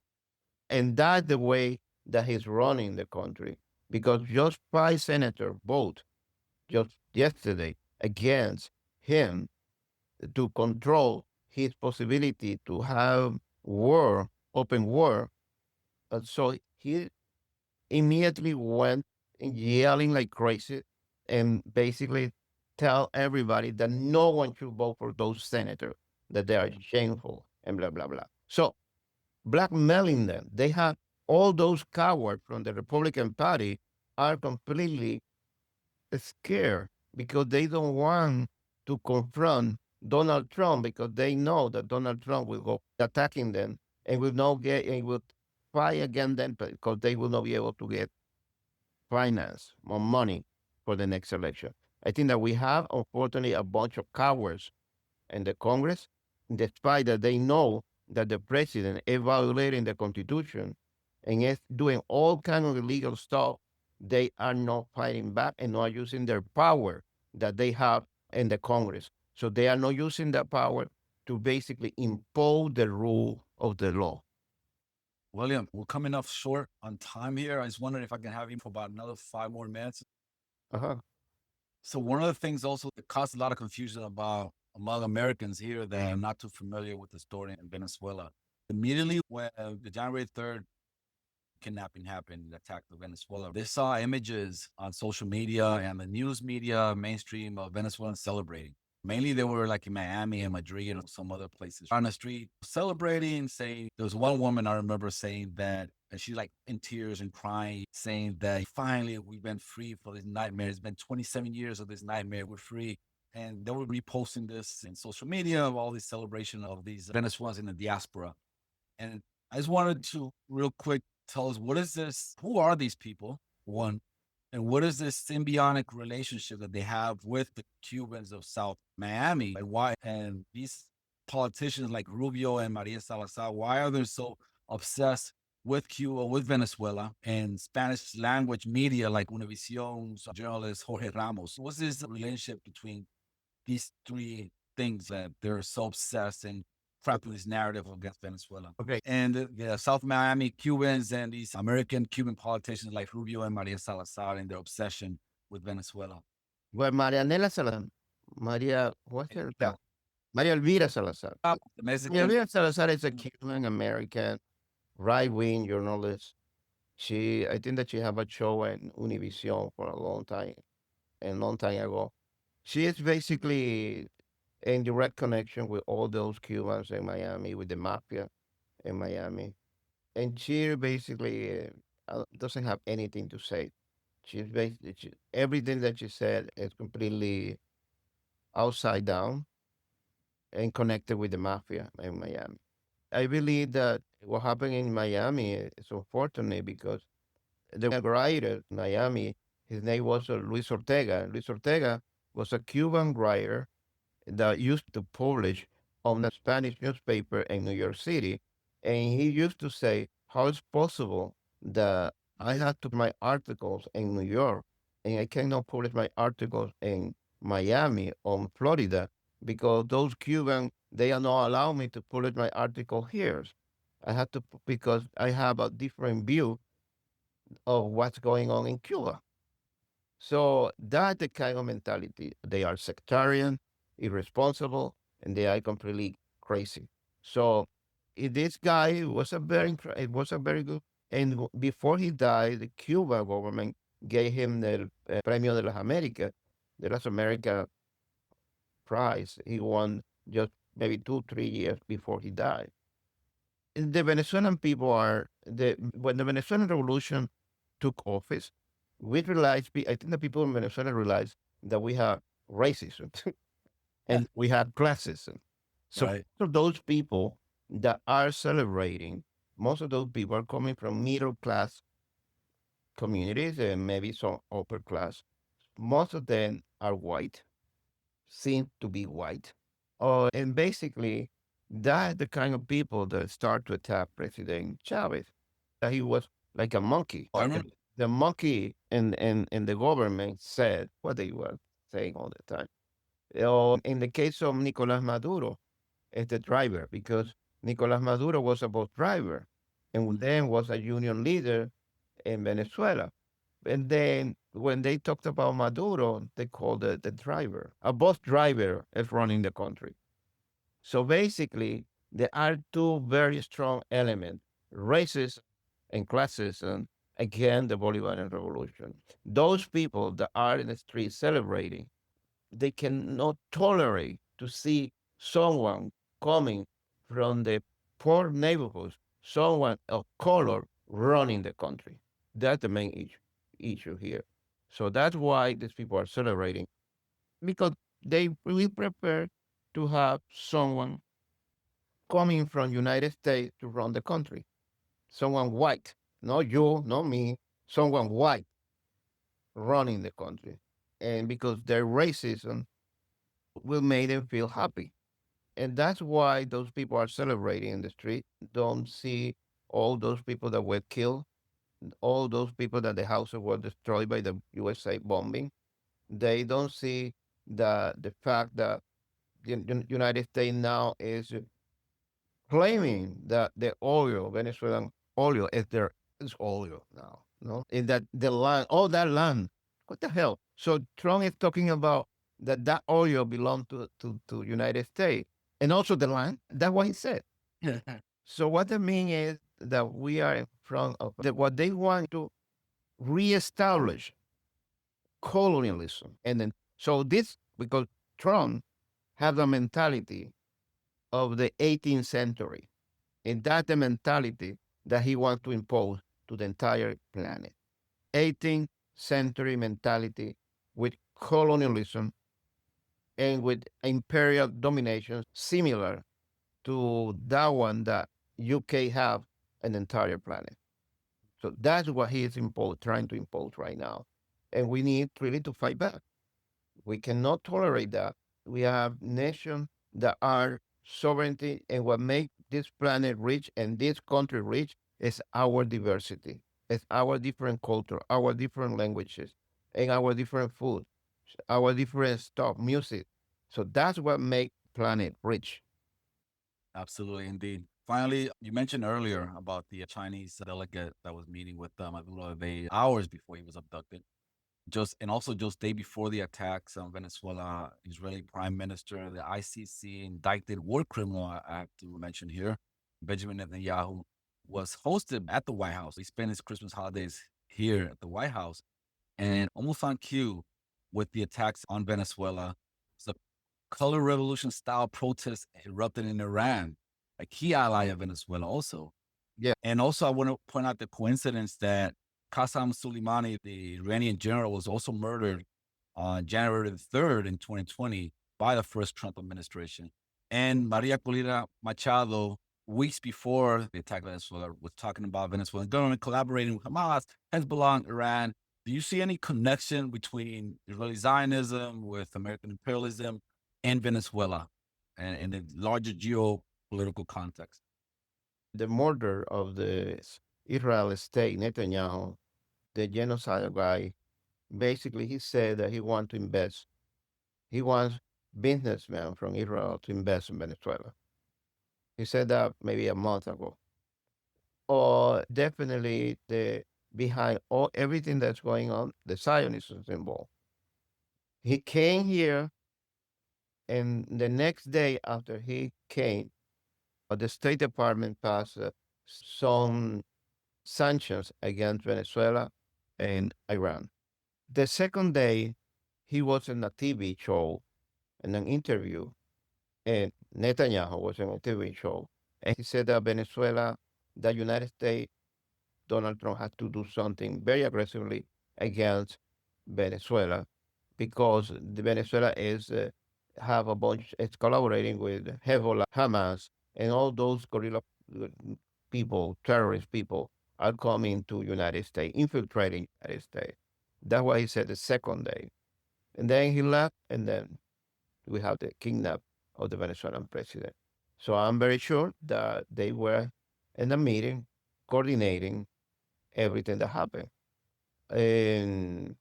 and that's the way that he's running the country. Because just 5 senators vote just yesterday against him to control his possibility to have war, open war. So he immediately went yelling like crazy and basically tell everybody that no one should vote for those senators, that they are shameful and blah, blah, blah. So blackmailing them. They have all those cowards from the Republican Party are completely scared because they don't want to confront Donald Trump because they know that Donald Trump will go attacking them and will not get and will fight against them because they will not be able to get finance more money for the next election. I think that we have unfortunately a bunch of cowards in the Congress, despite that they know that the president is violating the Constitution and is doing all kind of illegal stuff, they are not fighting back and not using their power that they have in the Congress. So they are not using that power to basically impose the rule of the law. William, we're coming up short on time here. I just wondered if I can have you for about another 5 more minutes. Uh-huh. So one of the things also that caused a lot of confusion about among Americans here that are not too familiar with the story in Venezuela. Immediately when the January 3rd kidnapping happened, the attack of Venezuela, they saw images on social media and the news media mainstream of Venezuelans celebrating. Mainly they were like in Miami and Madrid and some other places on the street celebrating, saying there was one woman I remember saying that, and she's like in tears and crying, saying that finally we've been free for this nightmare. It's been 27 years of this nightmare. We're free. And they were reposting this in social media of all this celebration of these Venezuelans in the diaspora. And I just wanted to real quick tell us what is this? Who are these people? One, and what is this symbiotic relationship that they have with the Cubans of South Miami? And why? And these politicians like Rubio and Maria Salazar, why are they so obsessed with Cuba, with Venezuela, and Spanish language media like Univision's journalist Jorge Ramos? What's this relationship between these three things that they're so obsessed and crafting this narrative against Venezuela? Okay. And the South Miami Cubans and these American Cuban politicians like Rubio and Maria Salazar and their obsession with Venezuela. Well, Marianela Salazar, Maria, what's her? Yeah. Maria Elvira Salazar. The Maria Mexican, Elvira Salazar is a Cuban American right-wing journalist. I think that she have a show in Univision for a long time ago. She is basically in direct connection with all those Cubans in Miami, with the mafia in Miami. And she basically doesn't have anything to say. Everything that she said is completely upside down and connected with the mafia in Miami. I believe that what happened in Miami is unfortunate because the writer in Miami, his name was Luis Ortega. Luis Ortega was a Cuban writer that used to publish on a Spanish newspaper in New York City. And he used to say, how is possible that I have to my articles in New York and I cannot publish my articles in Miami or Florida because those Cubans, they are not allowing me to publish my article here. I have to, because I have a different view of what's going on in Cuba. So that's the kind of mentality. They are sectarian, irresponsible, and they are completely crazy. So this guy was it was a very good. And before he died, the Cuba government gave him the Premio de las Américas, de las Americas prize he won just maybe 2, 3 years before he died. The Venezuelan people when the Venezuelan Revolution took office, we realized, I think the people in Venezuela realized that we have racism and we have classism. So Right. most of those people that are celebrating, most of those people are coming from middle class communities and maybe some upper class. Most of them are white, seem to be white. And basically, that's the kind of people that start to attack President Chavez. That he was like a monkey. I remember. The monkey in the government said what they were saying all the time. In the case of Nicolás Maduro, as the driver, because Nicolás Maduro was a bus driver and then was a union leader in Venezuela. And then when they talked about Maduro, they called the driver. A bus driver is running the country. So basically, there are two very strong elements, racism and classism, against the Bolivarian Revolution. Those people that are in the street celebrating, they cannot tolerate to see someone coming from the poor neighborhoods, someone of color running the country. That's the main issue here. So that's why these people are celebrating, because they really prepare to have someone coming from United States to run the country. Someone white, not you, not me, someone white running the country. And because their racism will make them feel happy. And that's why those people are celebrating in the street. Don't see all those people that were killed, all those people that the houses were destroyed by the USA bombing. They don't see the fact that the United States now is claiming that the oil, Venezuelan oil, is oil now. No, in that the land, all that land, what the hell? So Trump is talking about that oil belonged to United States and also the land. That's what he said. So what I mean is that we are in front of what they want to reestablish colonialism, and then so this because Trump has the mentality of the 18th century, and that's the mentality that he wants to impose to the entire planet. 18th century mentality with colonialism and with imperial domination similar to that one that UK have an entire planet. So that's what he is trying to impose right now. And we need really to fight back. We cannot tolerate that. We have nations that are sovereignty, and what makes this planet rich and this country rich is our diversity. It's our different culture, our different languages, and our different food, our different stuff, music. So that's what makes planet rich. Absolutely, indeed. Finally, you mentioned earlier about the Chinese delegate that was meeting with Maduro hours before he was abducted. Just day before the attacks on Venezuela, Israeli Prime Minister, the ICC indicted war criminal, I have to mention here, Benjamin Netanyahu, was hosted at the White House. He spent his Christmas holidays here at the White House, and almost on cue with the attacks on Venezuela, the color revolution style protests erupted in Iran, a key ally of Venezuela also. Yeah. And also I want to point out the coincidence that Qasem Soleimani, the Iranian general, was also murdered on January the 3rd in 2020 by the first Trump administration. And Maria Corina Machado, weeks before the attack on Venezuela, was talking about Venezuelan government collaborating with Hamas, Hezbollah, Iran. Do you see any connection between Israeli Zionism with American imperialism and Venezuela and in the larger geopolitical context? The murder of the Israel state, Netanyahu, the genocide guy, basically he said that he wants to invest. He wants businessmen from Israel to invest in Venezuela. He said that maybe a month ago. Or definitely the behind everything that's going on, the Zionists is involved. He came here, and the next day after he came, the State Department passed some sanctions against Venezuela and Iran. The second day, he was in a TV show in an interview, and Netanyahu was on a TV show, and he said that Venezuela, the United States, Donald Trump had to do something very aggressively against Venezuela because the Venezuela is have a bunch, it's collaborating with Hezbollah, Hamas, and all those guerrilla uh, people, terrorist people, are coming to United States, infiltrating United States. That's why he said the second day. And then he left, and then we have the kidnap of the Venezuelan president. So I'm very sure that they were in a meeting coordinating everything that happened. And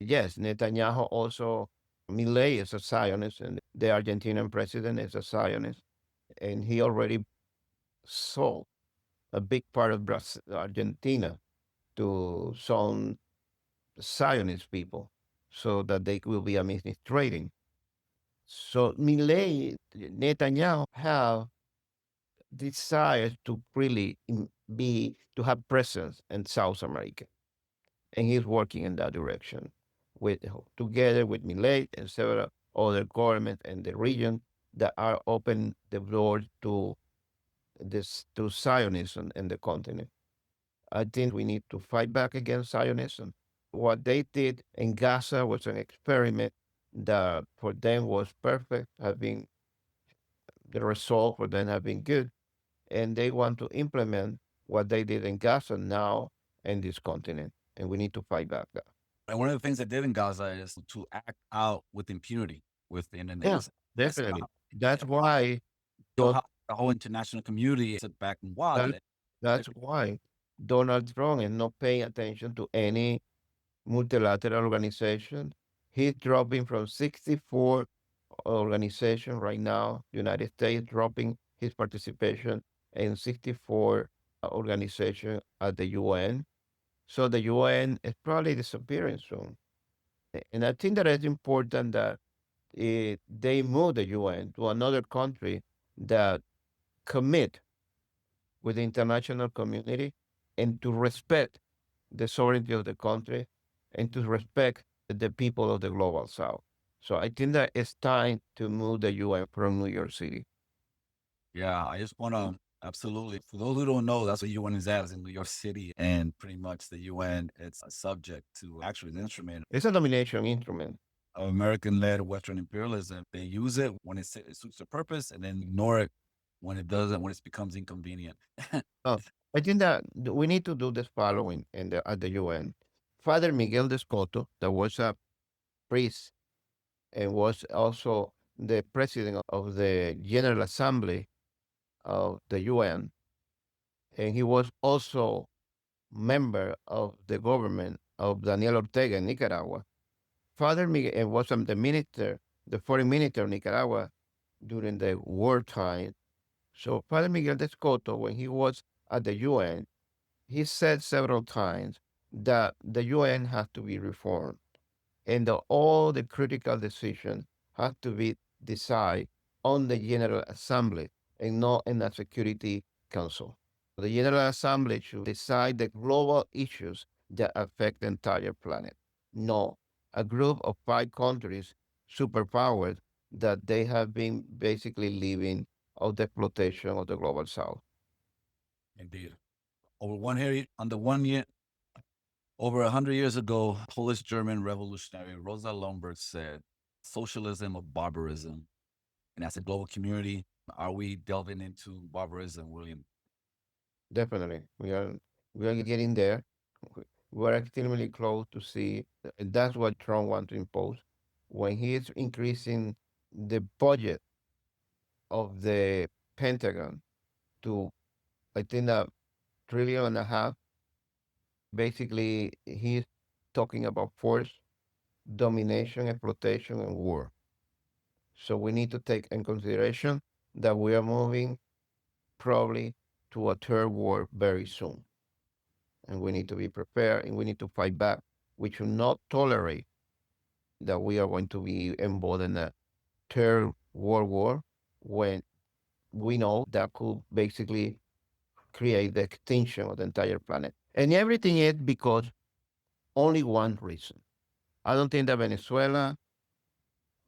yes, Netanyahu also, Milei is a Zionist, and the Argentinian president is a Zionist, and he already sold a big part of Argentina to some Zionist people so that they will be administrating. So Milei, Netanyahu have desires to really to have presence in South America, and he's working in that direction with together with Milei and several other governments in the region that are open the door to this to Zionism in the continent. I think we need to fight back against Zionism. What they did in Gaza was an experiment that for them was perfect, having the result for them have been good, and they want to implement what they did in Gaza now in this continent, and we need to fight back that. And one of the things they did in Gaza is to act out with impunity within an Yeah, innocent. definitely. That's why So how the whole international community sit back and watch that, it. that's why Donald Trump is not paying attention to any multilateral organization. He's dropping from 64 organization right now. United States dropping his participation in 64 organization at the UN. So the UN is probably disappearing soon. And I think that it's important that they move the UN to another country that commit with the international community and to respect the sovereignty of the country and to respect the people of the global south. So I think that it's time to move the UN from New York City. Yeah, I just want to absolutely. For those who don't know, that's what UN is at, is in New York City, and pretty much the UN it's a subject to actually an instrument It's a domination instrument. of American-led Western imperialism. They use it when it suits their purpose, and then ignore it when it doesn't, when it becomes inconvenient. Oh, I think that we need to do this following at the UN. Father Miguel Descoto, that was a priest and was also the president of the General Assembly of the UN, and he was also member of the government of Daniel Ortega in Nicaragua. Father Miguel was the minister, the foreign minister of Nicaragua during the wartime. So Father Miguel Descoto, when he was at the UN, he said several times that the UN has to be reformed and that all the critical decisions have to be decided on the General Assembly and not in the Security Council. The General Assembly should decide the global issues that affect the entire planet. No, a group of 5 countries, superpowers, that they have been basically living of the exploitation of the global south. Indeed. Over 100 years ago, Polish-German revolutionary Rosa Luxemburg said, "Socialism of barbarism." And as a global community, are we delving into barbarism, William? Definitely, we are getting there. We're extremely close to see. That's what Trump wants to impose when he is increasing the budget of the Pentagon to, I think, $1.5 trillion. Basically, he's talking about force, domination, exploitation, and war. So we need to take in consideration that we are moving probably to a third war very soon. And we need to be prepared and we need to fight back. We should not tolerate that we are going to be involved in a third world war when we know that could basically create the extinction of the entire planet. And everything is because only one reason. I don't think that Venezuela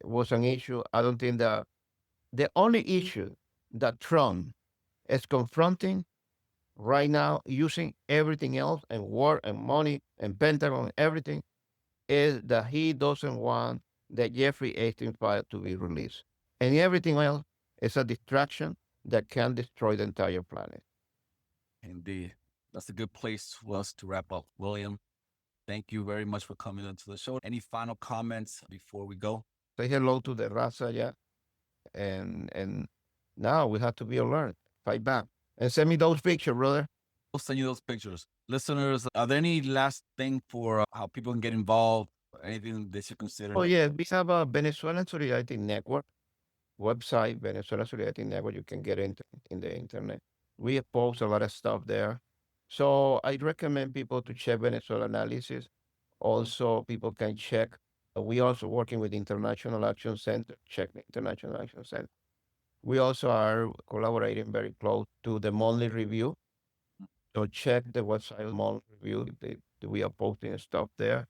was an issue. I don't think that the only issue that Trump is confronting right now, using everything else and war and money and Pentagon and everything, is that he doesn't want the Jeffrey Epstein file to be released. And everything else is a distraction that can destroy the entire planet. Indeed. That's a good place for us to wrap up. William, thank you very much for coming into the show. Any final comments before we go? Say hello to the Raza, yeah. And now we have to be alert, fight back. And send me those pictures, brother. We'll send you those pictures. Listeners, are there any last thing for how people can get involved? Anything they should consider? Oh, yeah, we have a Venezuelan Solidarity Network website, Venezuelan Solidarity Network. You can get into in the internet. We post a lot of stuff there. So I recommend people to check Venezuela analysis. Also, people can check. We also working with International Action Center. Check the International Action Center. We also are collaborating very close to the monthly review. So check the website monthly review. We are posting stuff there.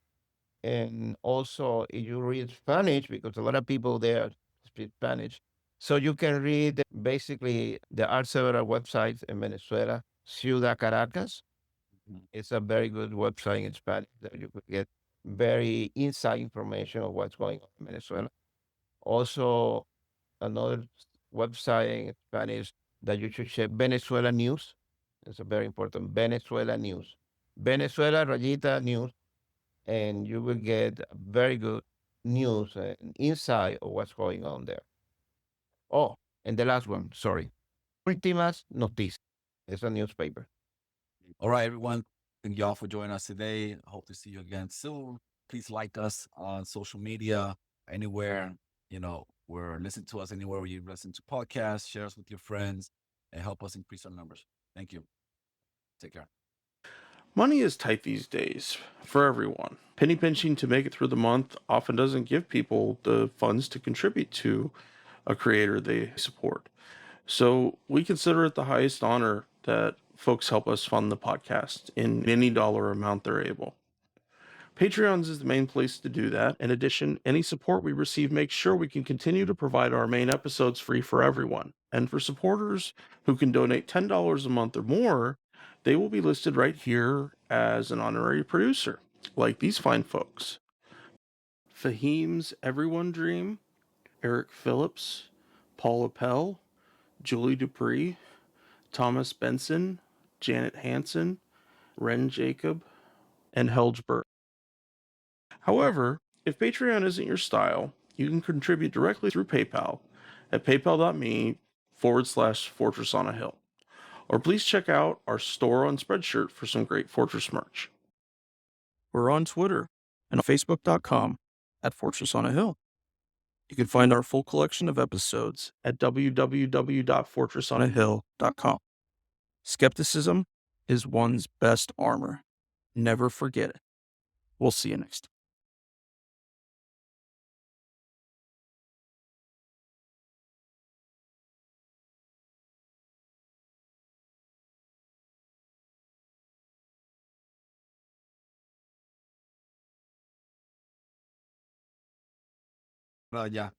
And also, if you read Spanish, because a lot of people there speak Spanish, so you can read basically, there are several websites in Venezuela. Ciudad Caracas, it's a very good website in Spanish that you could get very inside information of what's going on in Venezuela. Also, another website in Spanish that you should check, Venezuela News. It's a very important Venezuela News. Venezuela Rayita News, and you will get very good news and insight of what's going on there. Oh, and the last one, sorry. Últimas Noticias. It's a newspaper. All right, everyone. Thank y'all for joining us today. Hope to see you again soon. Please like us on social media, anywhere, where listen to us anywhere where you listen to podcasts, share us with your friends, and help us increase our numbers. Thank you. Take care. Money is tight these days for everyone. Penny pinching to make it through the month often doesn't give people the funds to contribute to a creator they support. So we consider it the highest honor that folks help us fund the podcast in any dollar amount they're able. Patreons is the main place to do that. In addition, any support we receive makes sure we can continue to provide our main episodes free for everyone. And for supporters who can donate $10 a month or more, they will be listed right here as an honorary producer, like these fine folks. Fahim's Everyone Dream, Eric Phillips, Paul Appel, Julie Dupree, Thomas Benson, Janet Hansen, Ren Jacob, and Helgeberg. However, if Patreon isn't your style, you can contribute directly through PayPal at paypal.me/Fortress on a Hill. Or please check out our store on Spreadshirt for some great Fortress merch. We're on Twitter and Facebook.com/Fortress on a Hill. You can find our full collection of episodes at www.fortressonahill.com. Skepticism is one's best armor. Never forget it. We'll see you next time. Ya.